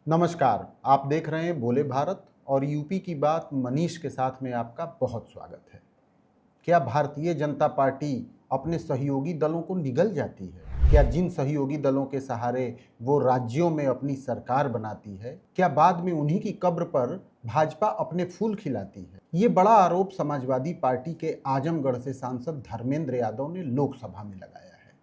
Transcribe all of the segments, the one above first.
नमस्कार, आप देख रहे हैं बोले भारत और यूपी की बात मनीष के साथ में आपका बहुत स्वागत है। क्या भारतीय जनता पार्टी अपने सहयोगी दलों को निगल जाती है? क्या जिन सहयोगी दलों के सहारे वो राज्यों में अपनी सरकार बनाती है, क्या बाद में उन्हीं की कब्र पर भाजपा अपने फूल खिलाती है? ये बड़ा आरोप समाजवादी पार्टी के आजमगढ़ से सांसद धर्मेंद्र यादव ने लोकसभा में लगाया है।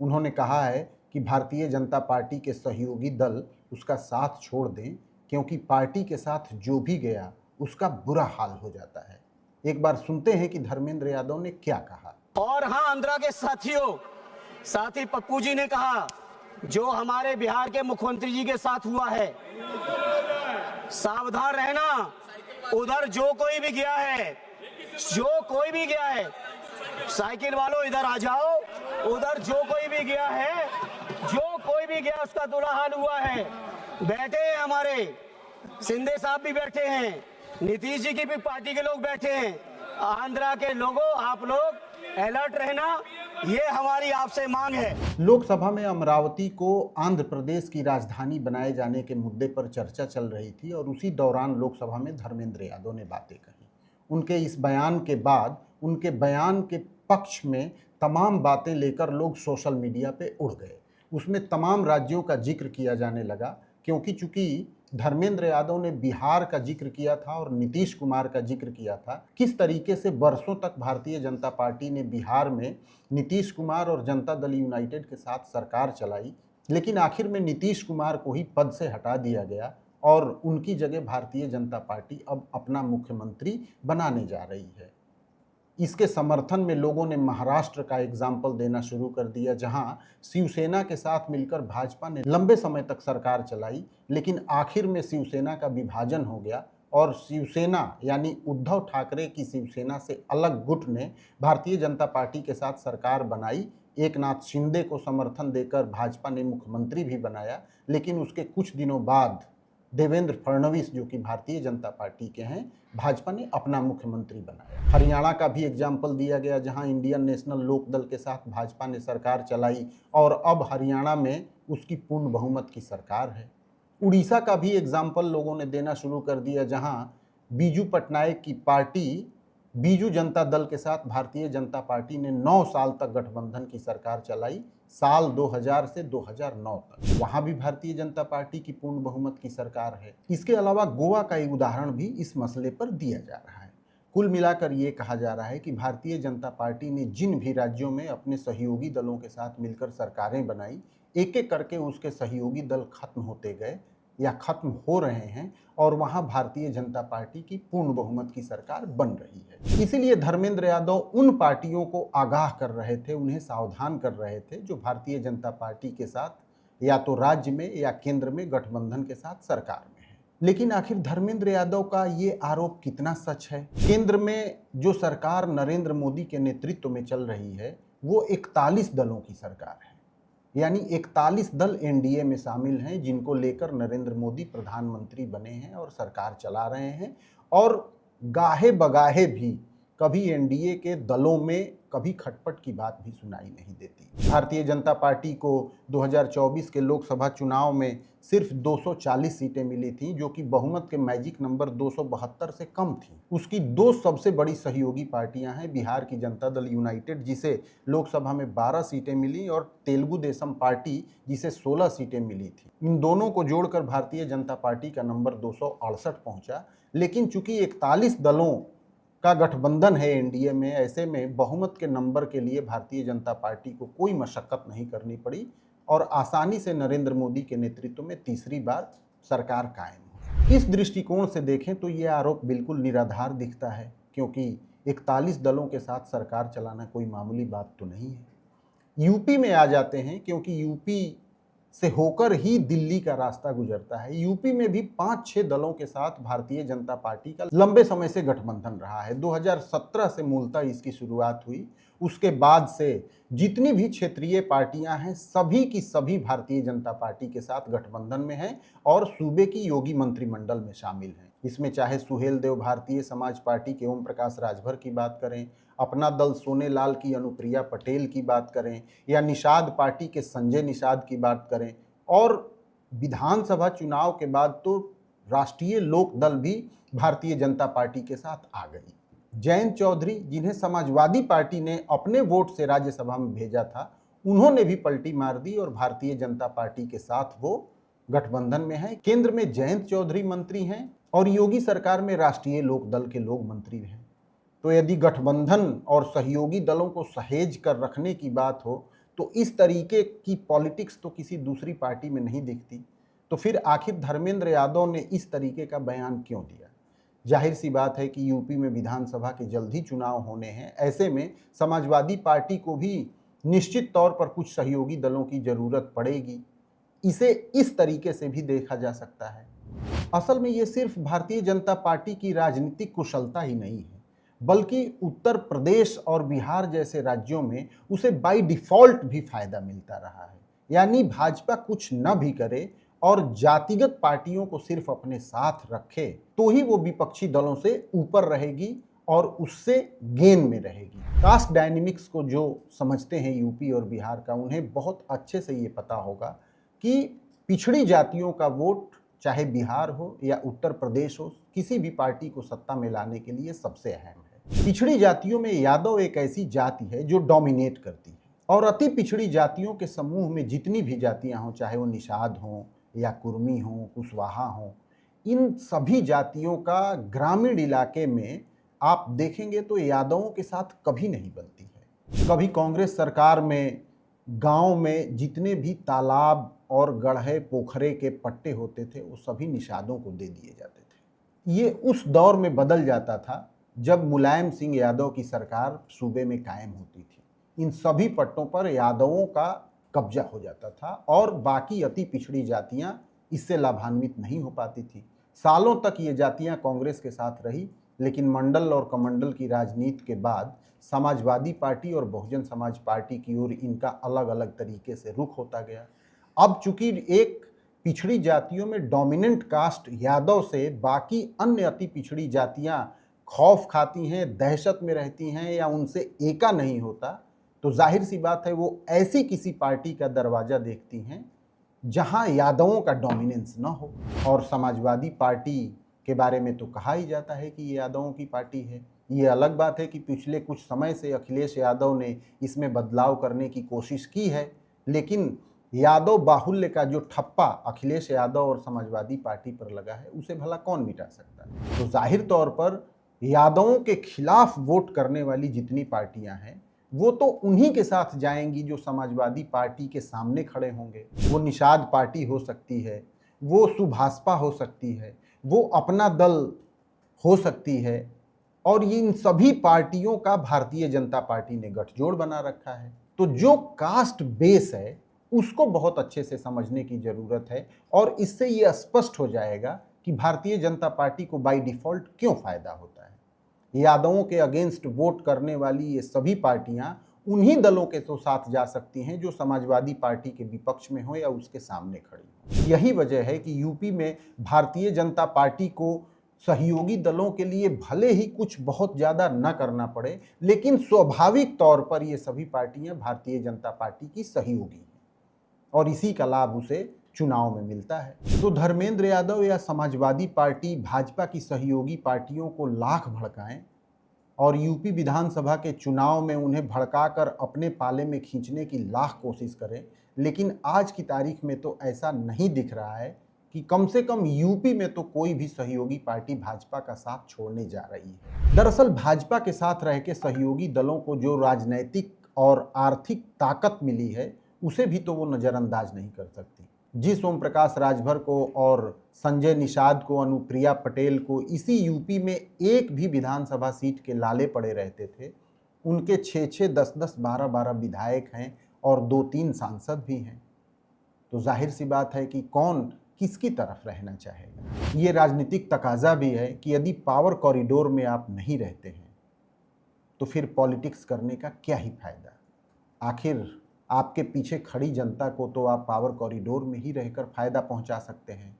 उन्होंने कहा है कि भारतीय जनता पार्टी के सहयोगी दल उसका साथ छोड़ दें, क्योंकि पार्टी के साथ जो भी गया उसका बुरा हाल हो जाता है। एक बार सुनते हैं कि धर्मेंद्र यादव ने क्या कहा। और हाँ, आंध्रा के साथियों, साथी पप्पू जी ने कहा जो हमारे बिहार के मुख्यमंत्री जी के साथ हुआ है, सावधान रहना। उधर जो कोई भी गया है, साइकिल वालों इधर आ जाओ। उधर जो कोई भी गया उसका बुरा हाल हुआ है। बैठे हैं हमारे शिंदे साहब भी बैठे हैं, नीतीश जी की भी पार्टी के लोग बैठे हैं। आंध्रा के लोगों, आप लोग अलर्ट रहना, ये हमारी आपसे मांग है। लोकसभा में अमरावती को आंध्र प्रदेश की राजधानी बनाए जाने के मुद्दे पर चर्चा चल रही थी और उसी दौरान लोकसभा में धर्मेंद्र यादव ने बातें कही। उनके इस बयान के बाद उनके बयान के पक्ष में तमाम बातें लेकर लोग सोशल मीडिया पे उड़ गए। उसमें तमाम राज्यों का जिक्र किया जाने लगा, क्योंकि चूंकि धर्मेंद्र यादव ने बिहार का जिक्र किया था और नीतीश कुमार का जिक्र किया था। किस तरीके से वर्षों तक भारतीय जनता पार्टी ने बिहार में नीतीश कुमार और जनता दल यूनाइटेड के साथ सरकार चलाई, लेकिन आखिर में नीतीश कुमार को ही पद से हटा दिया गया और उनकी जगह भारतीय जनता पार्टी अब अपना मुख्यमंत्री बनाने जा रही है। इसके समर्थन में लोगों ने महाराष्ट्र का एग्जाम्पल देना शुरू कर दिया, जहां शिवसेना के साथ मिलकर भाजपा ने लंबे समय तक सरकार चलाई, लेकिन आखिर में शिवसेना का विभाजन हो गया और शिवसेना यानी उद्धव ठाकरे की शिवसेना से अलग गुट ने भारतीय जनता पार्टी के साथ सरकार बनाई। एकनाथ शिंदे को समर्थन देकर भाजपा ने मुख्यमंत्री भी बनाया, लेकिन उसके कुछ दिनों बाद देवेंद्र फडणवीस, जो कि भारतीय जनता पार्टी के हैं, भाजपा ने अपना मुख्यमंत्री बनाया। हरियाणा का भी एग्जाम्पल दिया गया, जहां इंडियन नेशनल लोकदल के साथ भाजपा ने सरकार चलाई और अब हरियाणा में उसकी पूर्ण बहुमत की सरकार है। उड़ीसा का भी एग्जाम्पल लोगों ने देना शुरू कर दिया, जहां बीजू पटनायक की पार्टी बीजू जनता दल के साथ भारतीय जनता पार्टी ने 9 साल तक गठबंधन की सरकार चलाई, साल 2000 से 2009 तक। वहां भी भारतीय जनता पार्टी की पूर्ण बहुमत की सरकार है। इसके अलावा गोवा का एक उदाहरण भी इस मसले पर दिया जा रहा है। कुल मिलाकर ये कहा जा रहा है कि भारतीय जनता पार्टी ने जिन भी राज्यों में अपने सहयोगी दलों के साथ मिलकर सरकारें बनाई, एक एक करके उसके सहयोगी दल खत्म होते गए या खत्म हो रहे हैं और वहां भारतीय जनता पार्टी की पूर्ण बहुमत की सरकार बन रही है। इसीलिए धर्मेंद्र यादव उन पार्टियों को आगाह कर रहे थे, उन्हें सावधान कर रहे थे, जो भारतीय जनता पार्टी के साथ या तो राज्य में या केंद्र में गठबंधन के साथ सरकार में है। लेकिन आखिर धर्मेंद्र यादव का ये आरोप कितना सच है? केंद्र में जो सरकार नरेंद्र मोदी के नेतृत्व में चल रही है, वो 41 दलों की सरकार है, यानी 41 दल एनडीए में शामिल हैं, जिनको लेकर नरेंद्र मोदी प्रधानमंत्री बने हैं और सरकार चला रहे हैं। और गाहे बगाहे भी कभी एनडीए के दलों में कभी खटपट की बात भी सुनाई नहीं देती। भारतीय जनता पार्टी को 2024 के लोकसभा चुनाव में सिर्फ 240 सीटें मिली थीं, जो कि बहुमत के मैजिक नंबर 272 से कम थी। उसकी दो सबसे बड़ी सहयोगी पार्टियां हैं, बिहार की जनता दल यूनाइटेड, जिसे लोकसभा में 12 सीटें मिली, और तेलुगु देशम पार्टी, जिसे 16 सीटें मिली थी। इन दोनों को जोड़कर भारतीय जनता पार्टी का नंबर 268 पहुंचा। लेकिन चूंकि 41 दलों का गठबंधन है एनडीए में, ऐसे में बहुमत के नंबर के लिए भारतीय जनता पार्टी को कोई मशक्कत नहीं करनी पड़ी और आसानी से नरेंद्र मोदी के नेतृत्व में तीसरी बार सरकार कायम हुई। इस दृष्टिकोण से देखें तो ये आरोप बिल्कुल निराधार दिखता है, क्योंकि 41 दलों के साथ सरकार चलाना कोई मामूली बात तो नहीं है। यूपी में आ जाते हैं, क्योंकि यूपी से होकर ही दिल्ली का रास्ता गुजरता है। यूपी में भी 5-6 दलों के साथ भारतीय जनता पार्टी का लंबे समय से गठबंधन रहा है। 2017 से मूलतः इसकी शुरुआत हुई। उसके बाद से जितनी भी क्षेत्रीय पार्टियां हैं, सभी की सभी भारतीय जनता पार्टी के साथ गठबंधन में हैं और सूबे की योगी मंत्रिमंडल में शामिल हैं। इसमें चाहे सुहेल देव भारतीय समाज पार्टी के ओम प्रकाश राजभर की बात करें, अपना दल सोनेलाल की अनुप्रिया पटेल की बात करें, या निषाद पार्टी के संजय निषाद की बात करें, और विधानसभा चुनाव के बाद तो राष्ट्रीय लोक दल भी भारतीय जनता पार्टी के साथ आ गई। जयंत चौधरी, जिन्हें समाजवादी पार्टी ने अपने वोट से राज्यसभा में भेजा था, उन्होंने भी पलटी मार दी और भारतीय जनता पार्टी के साथ वो गठबंधन में है। केंद्र में जयंत चौधरी मंत्री हैं और योगी सरकार में राष्ट्रीय लोक दल के लोग मंत्री हैं। तो यदि गठबंधन और सहयोगी दलों को सहेज कर रखने की बात हो तो इस तरीके की पॉलिटिक्स तो किसी दूसरी पार्टी में नहीं दिखती। तो फिर आखिर धर्मेंद्र यादव ने इस तरीके का बयान क्यों दिया? जाहिर सी बात है कि यूपी में विधानसभा के जल्द ही चुनाव होने हैं। ऐसे में समाजवादी पार्टी को भी निश्चित तौर पर कुछ सहयोगी दलों की जरूरत पड़ेगी। इसे इस तरीके से भी देखा जा सकता है। असल में ये सिर्फ भारतीय जनता पार्टी की राजनीतिक कुशलता ही नहीं है, बल्कि उत्तर प्रदेश और बिहार जैसे राज्यों में उसे बाय डिफॉल्ट भी फायदा मिलता रहा है। यानी भाजपा कुछ न भी करे और जातिगत पार्टियों को सिर्फ अपने साथ रखे तो ही वो विपक्षी दलों से ऊपर रहेगी और उससे गेन में रहेगी। कास्ट डायनेमिक्स को जो समझते हैं यूपी और बिहार का, उन्हें बहुत अच्छे से ये पता होगा कि पिछड़ी जातियों का वोट चाहे बिहार हो या उत्तर प्रदेश हो, किसी भी पार्टी को सत्ता में लाने के लिए सबसे अहम है। पिछड़ी जातियों में यादव एक ऐसी जाति है जो डोमिनेट करती है और अति पिछड़ी जातियों के समूह में जितनी भी जातियां हों, चाहे वो निषाद हों या कुर्मी हों, कुशवाहा हों, इन सभी जातियों का ग्रामीण इलाके में आप देखेंगे तो यादवों के साथ कभी नहीं बनती है। कभी कांग्रेस सरकार में गांव में जितने भी तालाब और गढ़े पोखरे के पट्टे होते थे वो सभी निषादों को दे दिए जाते थे। ये उस दौर में बदल जाता था जब मुलायम सिंह यादव की सरकार सूबे में कायम होती थी। इन सभी पट्टों पर यादवों का कब्जा हो जाता था और बाकी अति पिछड़ी जातियां इससे लाभान्वित नहीं हो पाती थी। सालों तक ये जातियां कांग्रेस के साथ रही, लेकिन मंडल और कमंडल की राजनीति के बाद समाजवादी पार्टी और बहुजन समाज पार्टी की ओर इनका अलग अलग तरीके से रुख होता गया। अब चूंकि एक पिछड़ी जातियों में डोमिनेंट कास्ट यादव से बाकी अन्य अति पिछड़ी जातियां खौफ खाती हैं, दहशत में रहती हैं या उनसे एका नहीं होता, तो जाहिर सी बात है वो ऐसी किसी पार्टी का दरवाजा देखती हैं जहां यादवों का डोमिनेंस न हो। और समाजवादी पार्टी के बारे में तो कहा ही जाता है कि ये यादवों की पार्टी है। ये अलग बात है कि पिछले कुछ समय से अखिलेश यादव ने इसमें बदलाव करने की कोशिश की है, लेकिन यादव बाहुल्य का जो ठप्पा अखिलेश यादव और समाजवादी पार्टी पर लगा है उसे भला कौन मिटा सकता है। तो जाहिर तौर पर यादवों के खिलाफ वोट करने वाली जितनी पार्टियां हैं वो तो उन्हीं के साथ जाएंगी जो समाजवादी पार्टी के सामने खड़े होंगे। वो निषाद पार्टी हो सकती है, वो सुभाषपा हो सकती है, वो अपना दल हो सकती है, और इन सभी पार्टियों का भारतीय जनता पार्टी ने गठजोड़ बना रखा है। तो जो कास्ट बेस है उसको बहुत अच्छे से समझने की जरूरत है और इससे ये स्पष्ट हो जाएगा कि भारतीय जनता पार्टी को बाय डिफॉल्ट क्यों फायदा होता है। यादवों के अगेंस्ट वोट करने वाली ये सभी पार्टियां उन्हीं दलों के तो साथ जा सकती हैं जो समाजवादी पार्टी के विपक्ष में हो या उसके सामने खड़ी हो। यही वजह है कि यूपी में भारतीय जनता पार्टी को सहयोगी दलों के लिए भले ही कुछ बहुत ज़्यादा न करना पड़े, लेकिन स्वाभाविक तौर पर ये सभी पार्टियां भारतीय जनता पार्टी की सहयोगी हैं और इसी का लाभ उसे चुनाव में मिलता है। तो धर्मेंद्र यादव या समाजवादी पार्टी भाजपा की सहयोगी पार्टियों को लाख भड़काएं और यूपी विधानसभा के चुनाव में उन्हें भड़काकर अपने पाले में खींचने की लाख कोशिश करें, लेकिन आज की तारीख में तो ऐसा नहीं दिख रहा है कि कम से कम यूपी में तो कोई भी सहयोगी पार्टी भाजपा का साथ छोड़ने जा रही है। दरअसल भाजपा के साथ रह के सहयोगी दलों को जो राजनैतिक और आर्थिक ताकत मिली है उसे भी तो वो नज़रअंदाज नहीं कर सकती। जिस ओम प्रकाश राजभर को और संजय निषाद को, अनुप्रिया पटेल को इसी यूपी में एक भी विधानसभा सीट के लाले पड़े रहते थे, उनके 6-6, 10-10, 12-12 विधायक हैं और 2-3 सांसद भी हैं। तो जाहिर सी बात है कि कौन किसकी तरफ रहना चाहेगा। ये राजनीतिक तकाजा भी है कि यदि पावर कॉरिडोर में आप नहीं रहते हैं तो फिर पॉलिटिक्स करने का क्या ही फायदा। आखिर आपके पीछे खड़ी जनता को तो आप पावर कॉरिडोर में ही रहकर फायदा पहुंचा सकते हैं।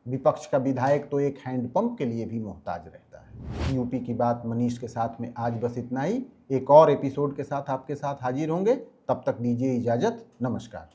विपक्ष का विधायक तो एक हैंडपंप के लिए भी मोहताज रहता है। यूपी की बात मनीष के साथ में आज बस इतना ही। एक और एपिसोड के साथ आपके साथ हाजिर होंगे, तब तक दीजिए इजाजत। नमस्कार।